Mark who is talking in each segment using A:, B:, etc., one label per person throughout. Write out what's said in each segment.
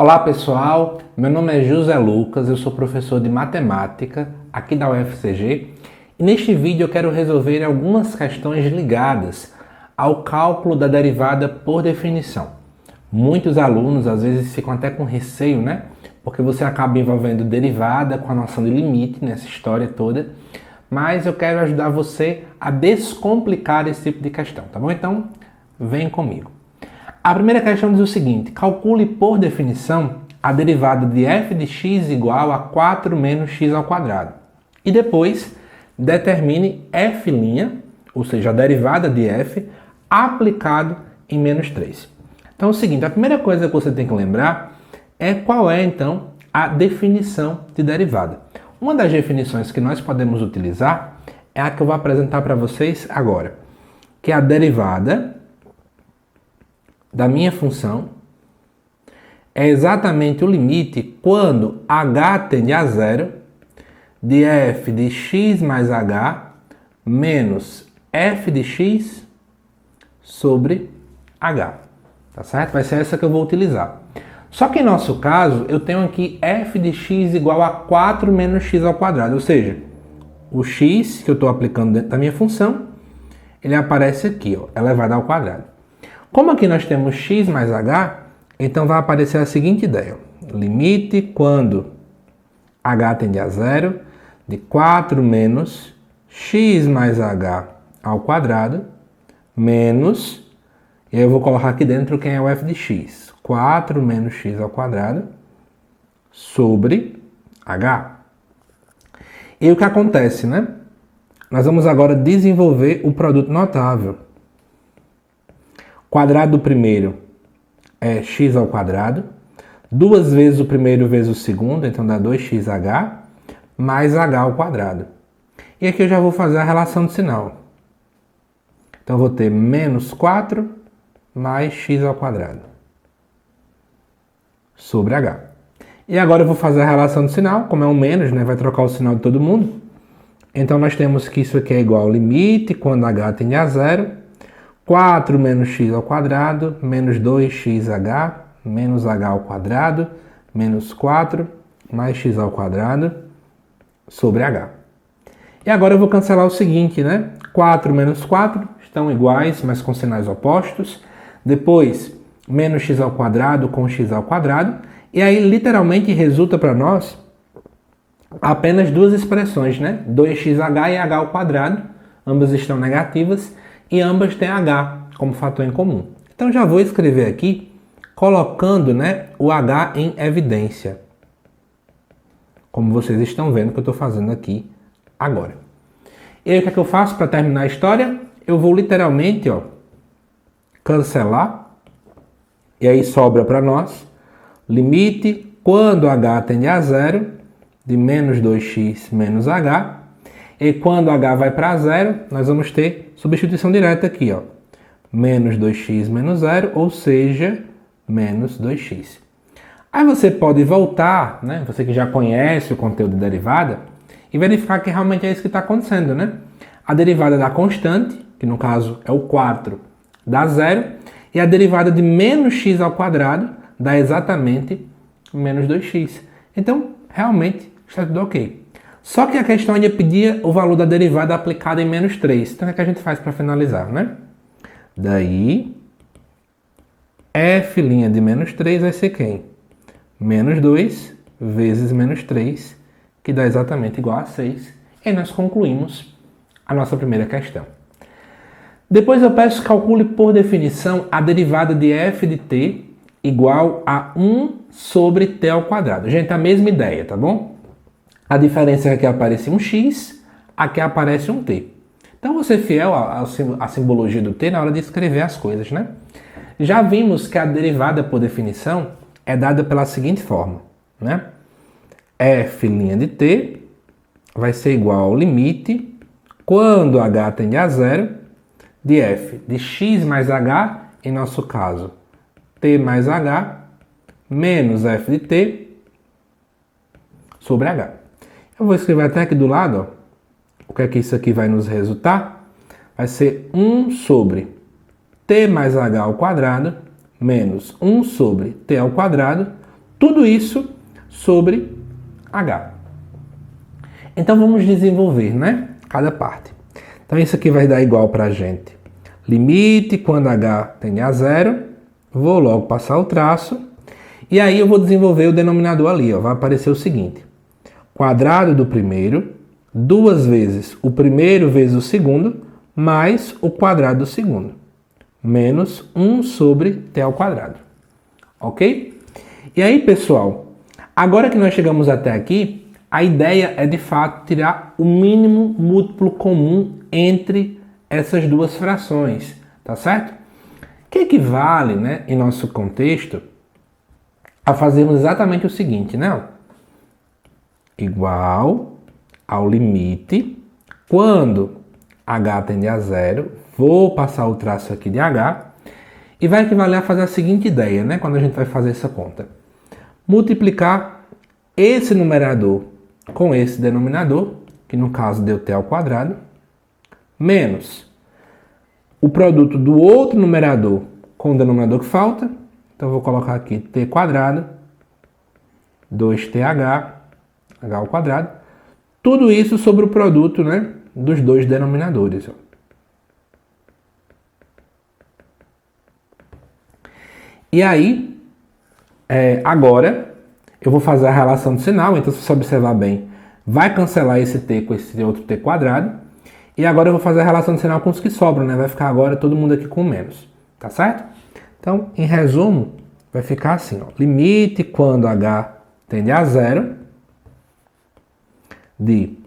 A: Olá pessoal, meu nome é José Lucas, eu sou professor de matemática aqui da UFCG e neste vídeo eu quero resolver algumas questões ligadas ao cálculo da derivada por definição. Muitos alunos às vezes ficam até com receio, né? Porque você acaba envolvendo derivada com a noção de limite nessa história toda, mas eu quero ajudar você a descomplicar esse tipo de questão, tá bom? Então, vem comigo. A primeira questão diz o seguinte: calcule por definição a derivada de f de x igual a 4 menos x ao quadrado. E depois determine f', ou seja, a derivada de f, aplicado em menos 3. Então é o seguinte, a primeira coisa que você tem que lembrar é qual é então a definição de derivada. Uma das definições que nós podemos utilizar é a que eu vou apresentar para vocês agora, que é a derivada da minha função é exatamente o limite quando h tende a zero de f de x mais h menos f de x sobre h. Tá certo? Vai ser essa que eu vou utilizar. Só que em nosso caso, eu tenho aqui f de x igual a 4 menos x ao quadrado. Ou seja, o x que eu estou aplicando dentro da minha função, ele aparece aqui, ó, elevado ao quadrado. Como aqui nós temos x mais h, então vai aparecer a seguinte ideia. Limite quando h tende a zero de 4 menos x mais h ao quadrado menos, e aí eu vou colocar aqui dentro quem é o f de x. 4 menos x ao quadrado sobre h. E o que acontece, né? Nós vamos agora desenvolver o produto notável. Quadrado do primeiro é x ao quadrado, duas vezes o primeiro vezes o segundo, então dá 2xh, mais h ao quadrado. E aqui eu já vou fazer a relação de sinal. Então eu vou ter menos 4 mais x ao quadrado sobre h. E agora eu vou fazer a relação de sinal, como é um menos, né? Vai trocar o sinal de todo mundo. Então nós temos que isso aqui é igual ao limite quando h tende a zero, 4 menos x ao quadrado, menos 2xh, menos h ao quadrado, menos 4, mais x ao quadrado, sobre h. E agora eu vou cancelar o seguinte, né? 4 menos 4 estão iguais, mas com sinais opostos. Depois, menos x ao quadrado com x ao quadrado. E aí, literalmente, resulta para nós apenas duas expressões, né? 2xh e h ao quadrado. Ambas estão negativas. E ambas têm h como fator em comum. Então já vou escrever aqui, colocando, né, o h em evidência. Como vocês estão vendo que eu estou fazendo aqui agora. E aí o que é que eu faço para terminar a história? Eu vou literalmente, ó, cancelar. E aí sobra para nós limite quando h tende a zero de menos 2x menos h. E quando h vai para zero, nós vamos ter substituição direta aqui, ó. Menos 2x menos zero, ou seja, menos 2x. Aí você pode voltar, né? Você que já conhece o conteúdo de derivada, e verificar que realmente é isso que está acontecendo, né? A derivada da constante, que no caso é o 4, dá zero, e a derivada de menos x ao quadrado dá exatamente menos 2x. Então, realmente, está tudo ok. Só que a questão ainda pedia o valor da derivada aplicada em menos 3. Então, o que a gente faz para finalizar, né? Daí, f' de menos 3 vai ser quem? Menos 2 vezes menos 3, que dá exatamente igual a 6. E aí nós concluímos a nossa primeira questão. Depois eu peço que calcule por definição a derivada de f de t igual a 1 sobre t ao quadrado. Gente, a mesma ideia, tá bom? A diferença é que aqui aparece um x, aqui aparece um t. Então, vou ser fiel à simbologia do t na hora de escrever as coisas, né? Já vimos que a derivada por definição é dada pela seguinte forma, né? f' de t vai ser igual ao limite quando h tende a zero de f de x mais h, em nosso caso, t mais h, menos f de t sobre h. Eu vou escrever até aqui do lado, ó, o que é que isso aqui vai nos resultar? Vai ser 1 sobre t mais h ao quadrado menos 1 sobre t ao quadrado Tudo isso sobre H. Então vamos desenvolver, né? Cada parte. Então isso aqui vai dar igual para a gente. Limite quando H tende a zero. Vou logo passar o traço. E aí eu vou desenvolver o denominador ali. Ó. Vai aparecer o seguinte. Quadrado do primeiro, 2 vezes o primeiro vezes o segundo, mais o quadrado do segundo. Menos 1 sobre t ao quadrado. Ok? E aí, pessoal, agora que nós chegamos até aqui, a ideia é de fato tirar o mínimo múltiplo comum entre essas duas frações, tá certo? Que equivale, né, em nosso contexto, a fazermos exatamente o seguinte, né? Igual ao limite, quando h tende a zero, vou passar o traço aqui de h, e vai equivaler a fazer a seguinte ideia, né, quando a gente vai fazer essa conta. Multiplicar esse numerador com esse denominador, que no caso deu t ao quadrado, menos o produto do outro numerador com o denominador que falta. Então eu vou colocar aqui t quadrado, 2th, h ao quadrado. Tudo isso sobre o produto, né, dos dois denominadores. Ó. E aí, agora, eu vou fazer a relação de sinal. Então, se você observar bem, vai cancelar esse t com esse outro t quadrado. E agora eu vou fazer a relação de sinal com os que sobram, né? Vai ficar agora todo mundo aqui com menos. Tá certo? Então, em resumo, vai ficar assim. Ó, limite quando h tende a zero de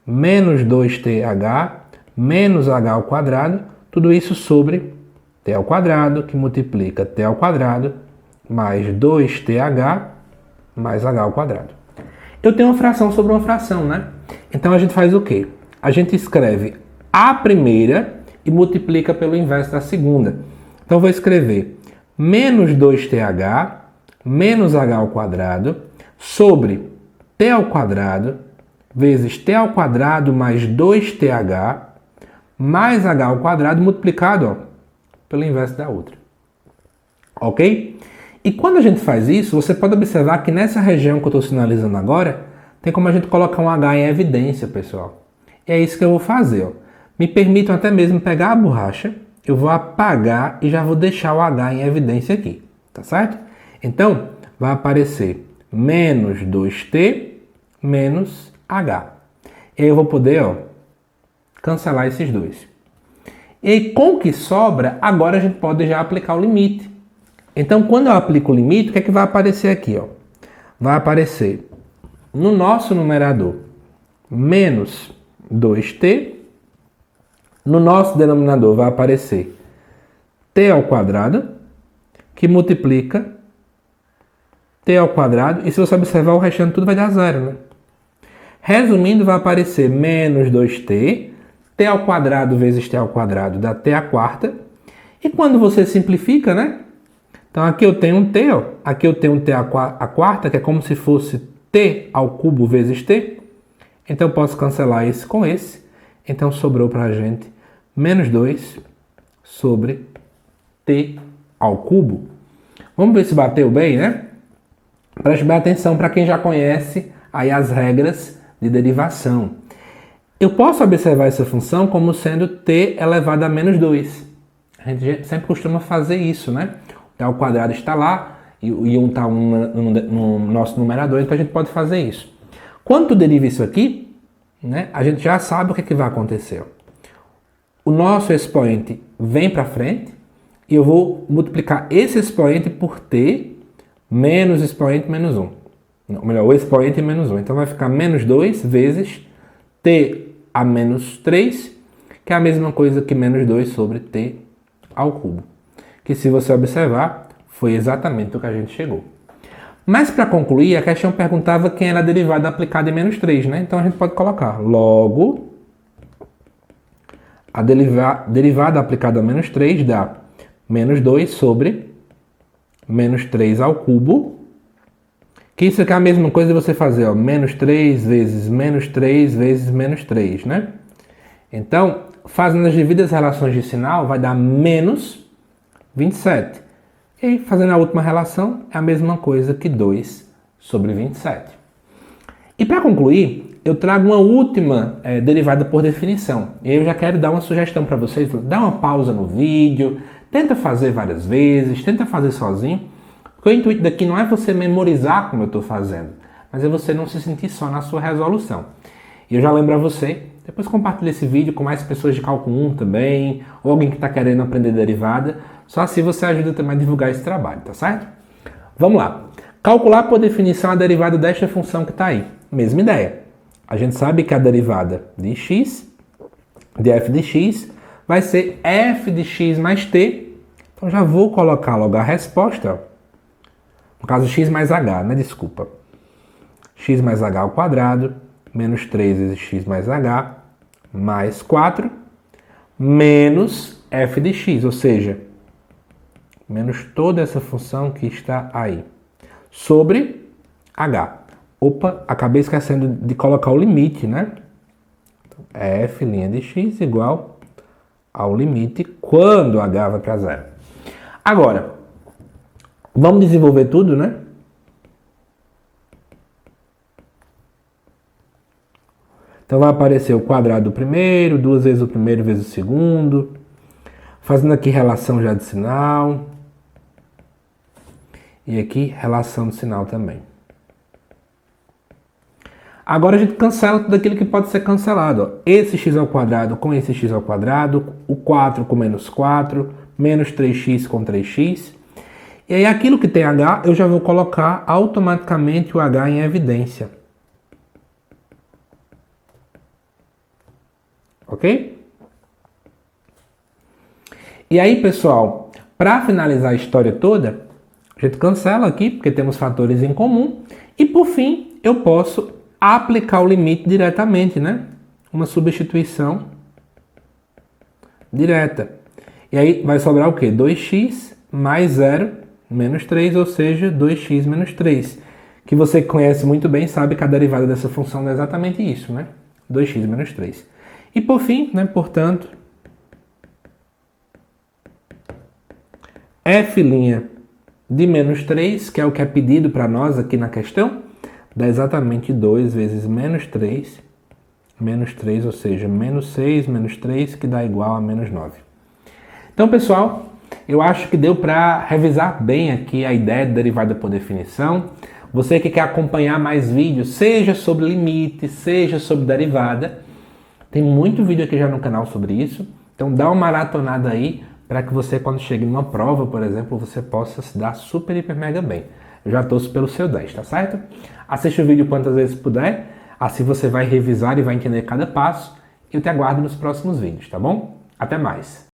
A: menos 2th menos h ao quadrado. Tudo isso sobre t ao quadrado, que multiplica t ao quadrado mais 2th mais h ao quadrado. Eu tenho uma fração sobre uma fração, né? Então a gente faz o quê? A gente escreve a primeira e multiplica pelo inverso da segunda. Então eu vou escrever menos 2th menos h ao quadrado sobre t ao quadrado vezes t ao quadrado mais 2th mais h ao quadrado multiplicado, ó, pelo inverso da outra. Ok? E quando a gente faz isso, você pode observar que nessa região que eu estou sinalizando agora, tem como a gente colocar um H em evidência, pessoal. E é isso que eu vou fazer. Ó. Me permitam até mesmo pegar a borracha, eu vou apagar e já vou deixar o H em evidência aqui. Tá certo? Então, vai aparecer menos 2t menos H. E aí eu vou poder, ó, cancelar esses dois. E com o que sobra, agora a gente pode já aplicar o limite. Então, quando eu aplico o limite, o que é que vai aparecer aqui? Ó? Vai aparecer no nosso numerador menos 2t. No nosso denominador vai aparecer t ao quadrado, que multiplica t ao quadrado. E se você observar, o restante tudo vai dar zero, né? Resumindo, vai aparecer menos 2t, t ao quadrado vezes t ao quadrado dá t à quarta. E quando você simplifica, né? Então aqui eu tenho um t, ó. Aqui eu tenho um t à quarta, que é como se fosse t ao cubo vezes t. Então eu posso cancelar esse com esse. Então sobrou para a gente menos 2 sobre t ao cubo. Vamos ver se bateu bem, né? Preste bem atenção para quem já conhece aí as regras de derivação. Eu posso observar essa função como sendo t elevado a menos 2. A gente sempre costuma fazer isso, né? O t ao quadrado está lá e 1 está no nosso numerador, então a gente pode fazer isso. Quando tu deriva isso aqui, né, a gente já sabe o que vai acontecer. O nosso expoente vem para frente e eu vou multiplicar esse expoente por t menos expoente menos 1. Não, melhor, o expoente menos 1. Então vai ficar menos 2 vezes t a menos 3, que é a mesma coisa que menos 2 sobre t ao cubo. Que se você observar, foi exatamente o que a gente chegou. Mas para concluir, a questão perguntava quem era a derivada aplicada em menos 3, né? Então a gente pode colocar logo a derivada aplicada a menos 3 dá menos 2 sobre menos 3 ao cubo. Que isso aqui é a mesma coisa de você fazer, ó, menos 3 vezes menos 3 vezes menos 3, né? Então, fazendo as devidas relações de sinal, vai dar menos 27. E fazendo a última relação, é a mesma coisa que 2 sobre 27. E para concluir, eu trago uma última derivada por definição. E eu já quero dar uma sugestão para vocês. Dá uma pausa no vídeo, tenta fazer várias vezes, tenta fazer sozinho. Porque o intuito daqui não é você memorizar como eu estou fazendo, mas é você não se sentir só na sua resolução. E eu já lembro a você, depois compartilhe esse vídeo com mais pessoas de cálculo 1 também, ou alguém que está querendo aprender derivada. Só assim você ajuda também a divulgar esse trabalho, tá certo? Vamos lá. Calcular por definição a derivada desta função que está aí. Mesma ideia. A gente sabe que a derivada de x, de f de x, vai ser f de x mais t. Então já vou colocar logo a resposta. No caso, x mais h, né? Desculpa. X mais h ao quadrado, menos 3 vezes x mais h, mais 4, menos f de x, ou seja, menos toda essa função que está aí, sobre h. Opa, acabei esquecendo de colocar o limite, né? Então, f' de x igual ao limite quando h vai para zero. Agora, vamos desenvolver tudo, né? Então vai aparecer o quadrado do primeiro, 2 vezes o primeiro vezes o segundo. Fazendo aqui relação já de sinal. E aqui relação de sinal também. Agora a gente cancela tudo aquilo que pode ser cancelado. Ó. Esse x ao quadrado com esse x ao quadrado, o 4 com menos 4, menos 3x com 3x. E aí aquilo que tem h, eu já vou colocar automaticamente o h em evidência. Ok? E aí, pessoal, para finalizar a história toda, a gente cancela aqui, porque temos fatores em comum. E por fim, eu posso aplicar o limite diretamente, né? Uma substituição direta. E aí vai sobrar o quê? 2x mais 0 menos 3, ou seja, 2x menos 3. Que você conhece muito bem sabe que a derivada dessa função é exatamente isso, né? 2x menos 3. E por fim, né, portanto, f' de menos 3, que é o que é pedido para nós aqui na questão, dá exatamente 2 vezes menos 3, ou seja, menos 6 menos 3, que dá igual a menos 9. Então, pessoal, eu acho que deu para revisar bem aqui a ideia de derivada por definição. Você que quer acompanhar mais vídeos, seja sobre limite, seja sobre derivada, tem muito vídeo aqui já no canal sobre isso. Então dá uma maratonada aí para que você, quando chegue numa prova, por exemplo, você possa se dar super, hiper, mega bem. Eu já torço pelo seu 10, tá certo? Assiste o vídeo quantas vezes puder, assim você vai revisar e vai entender cada passo. Eu te aguardo nos próximos vídeos, tá bom? Até mais!